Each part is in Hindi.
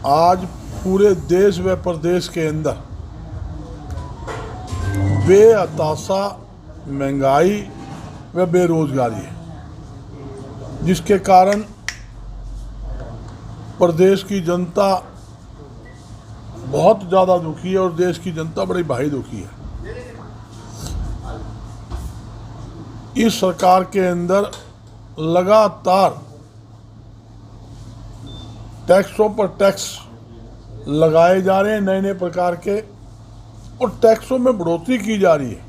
आज पूरे देश व प्रदेश के अंदर बेअताशा महंगाई व बेरोजगारी है, जिसके कारण प्रदेश की जनता बहुत ज़्यादा दुखी है और देश की जनता बड़ी भारी दुखी है। इस सरकार के अंदर लगातार टैक्सों पर टैक्स लगाए जा रहे हैं, नए नए प्रकार के, और टैक्सों में बढ़ोतरी की जा रही है।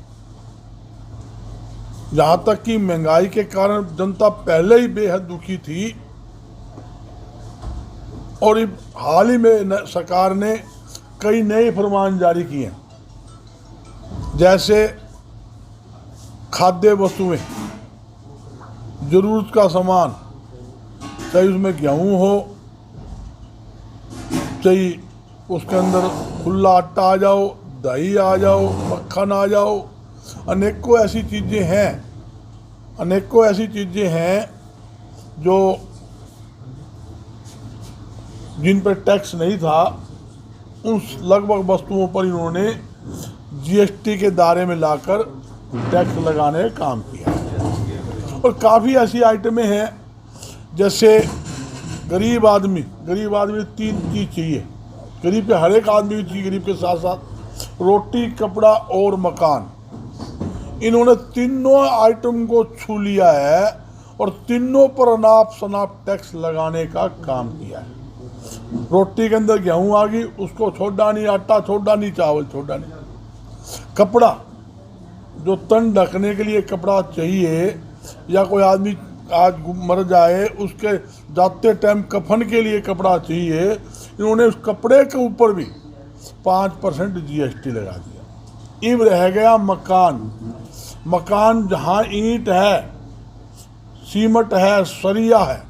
जहाँ तक कि महंगाई के कारण जनता पहले ही बेहद दुखी थी और हाल ही में सरकार ने कई नए फरमान जारी किए हैं, जैसे खाद्य वस्तुएं, जरूरत का सामान, चाहे उसमें गेहूँ हो, चाहे उसके अंदर खुला आटा आ जाओ, दही आ जाओ, मक्खन आ जाओ, अनेकों ऐसी चीज़ें हैं जो जिन पर टैक्स नहीं था, उन लगभग वस्तुओं पर इन्होंने जीएसटी के दायरे में लाकर टैक्स लगाने का काम किया। और काफ़ी ऐसी आइटमें हैं, जैसे गरीब आदमी तीन चीज़ चाहिए। गरीब के हर एक आदमी भी चाहिए, गरीब के साथ साथ रोटी, कपड़ा और मकान। इन्होंने तीनों आइटम को छू लिया है और तीनों पर अनाप शनाप टैक्स लगाने का काम किया है। रोटी के अंदर गेहूँ आ गई, उसको छोड़ा नहीं, आटा छोड़ा नहीं, चावल छोड़ा नहीं। कपड़ा, जो तन ढकने के लिए कपड़ा चाहिए, या कोई आदमी आज मर जाए उसके जाते टाइम कफन के लिए कपड़ा चाहिए, इन्होंने उस कपड़े के ऊपर भी 5% जीएसटी लगा दिया। अब रह गया मकान जहाँ ईंट है, सीमेंट है, सरिया है,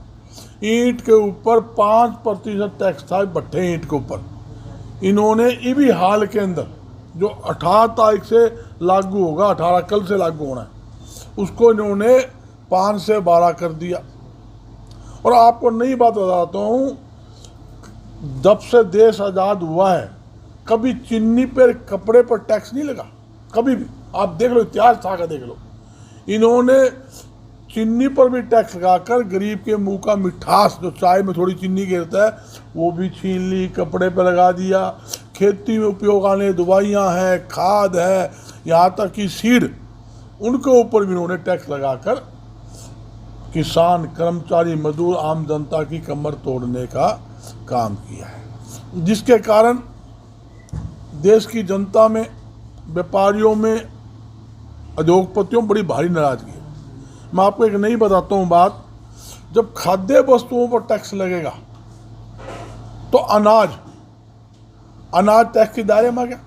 ईंट के ऊपर 5% टैक्स था, भट्ठे ईंट के ऊपर। इन्होंने इसी हाल के अंदर, जो 18 तारीख से लागू होगा, 18 कल से लागू होना है, उसको इन्होंने 5 से 12 कर दिया। और आपको नई बात बताता हूँ, जब से देश आज़ाद हुआ है, कभी चीनी पर, कपड़े पर टैक्स नहीं लगा, कभी भी। आप देख लो, इतिहास था का देख लो। इन्होंने चीनी पर भी टैक्स लगाकर गरीब के मुंह का मिठास, जो चाय में थोड़ी चीनी गिरता है, वो भी छीन ली, कपड़े पर लगा दिया। खेती में उपयोग आने दवाइयाँ हैं, खाद है, यहाँ तक कि सीड, उनके ऊपर भी इन्होंने टैक्स लगाकर किसान, कर्मचारी, मजदूर, आम जनता की कमर तोड़ने का काम किया है, जिसके कारण देश की जनता में, व्यापारियों में, उद्योगपतियों में बड़ी भारी नाराजगी है। मैं आपको एक नई बताता हूँ बात। जब खाद्य वस्तुओं पर टैक्स लगेगा तो अनाज टैक्स के दायरे में आ गया।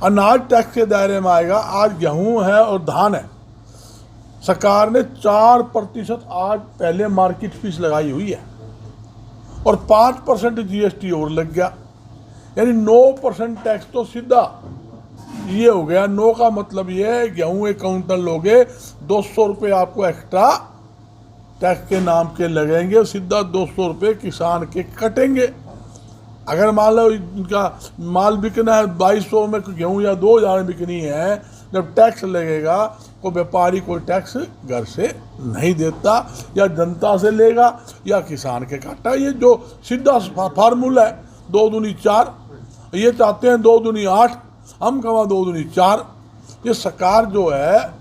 अनाज टैक्स के दायरे में आएगा। आज गेहूं है और धान है, सरकार ने 4% आज पहले मार्केट फीस लगाई हुई है और 5% जीएसटी और लग गया, यानी 9% टैक्स तो सीधा ये हो गया। 9 का मतलब ये है, गेहूँ एक काउंटल लोगे, 200 रुपये आपको एक्स्ट्रा टैक्स के नाम के लगेंगे, सीधा 200 रुपये किसान के कटेंगे। अगर मान लो इनका माल बिकना है 2200 में गेहूँ या 2000 में बिकनी है, जब टैक्स लगेगा तो व्यापारी कोई टैक्स घर से नहीं देता, या जनता से लेगा या किसान के काटा। ये जो सीधा फार्मूला है, 2 दूनी 4, ये चाहते हैं 2 दूनी 8, हम कमा 2 दूनी 4। ये सरकार जो है,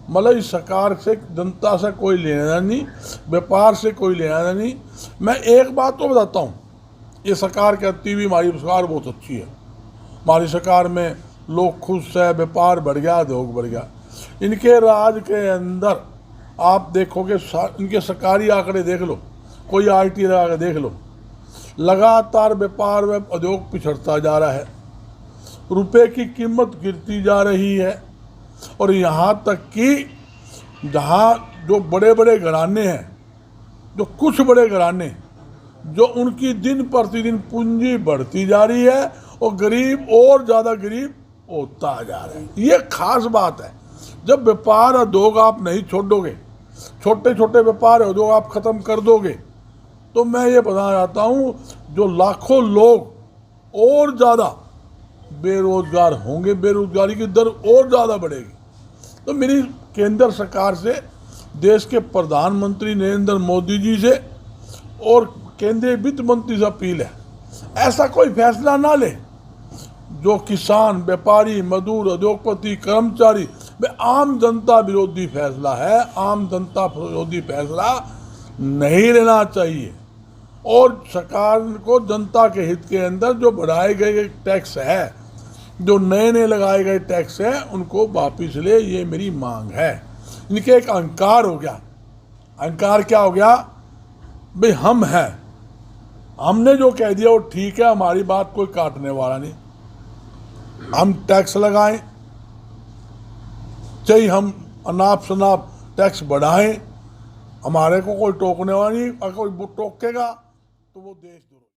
मतलब इस सरकार से जनता से कोई लेना नहीं, व्यापार से कोई लेना नहीं। मैं एक बात तो बताता हूँ, ये सरकार कहती हुई हमारी सरकार बहुत अच्छी है, हमारी सरकार में लोग खुश है, व्यापार बढ़ गया, उद्योग बढ़ गया। इनके राज के अंदर आप देखोगे, इनके सरकारी आंकड़े देख लो, कोई आरटी लगा के देख लो, लगातार व्यापार व उद्योग पिछड़ता जा रहा है, रुपए की कीमत गिरती जा रही है। और यहाँ तक कि जहाँ जो बड़े बड़े घराने हैं, जो कुछ बड़े घराने, जो उनकी दिन प्रतिदिन पूंजी बढ़ती जा रही है और गरीब और ज़्यादा गरीब होता जा रहा है। ये खास बात है। जब व्यापार उद्योग आप नहीं छोड़ोगे, छोटे छोटे व्यापार उद्योग आप ख़त्म कर दोगे, तो मैं ये बताना चाहता हूँ, जो लाखों लोग और ज़्यादा बेरोजगार होंगे, बेरोजगारी की दर और ज़्यादा बढ़ेगी। तो मेरी केंद्र सरकार से, देश के प्रधानमंत्री नरेंद्र मोदी जी से और केंद्रीय वित्त मंत्री से अपील है, ऐसा कोई फैसला ना ले जो किसान, व्यापारी, मजदूर, उद्योगपति, कर्मचारी, आम जनता विरोधी फैसला है। आम जनता विरोधी फैसला नहीं लेना चाहिए और सरकार को जनता के हित के अंदर जो बढ़ाए गए टैक्स है, जो नए नए लगाए गए टैक्स हैं, उनको वापिस ले, ये मेरी मांग है। इनके एक अहंकार हो गया। अहंकार क्या हो गया? भाई हम हैं, हमने जो कह दिया वो ठीक है, हमारी बात कोई काटने वाला नहीं। हम टैक्स लगाएं, चाहे हम अनाप शनाप टैक्स बढ़ाएं, हमारे को कोई टोकने वाला नहीं। अगर कोई टोकेगा तो वो देश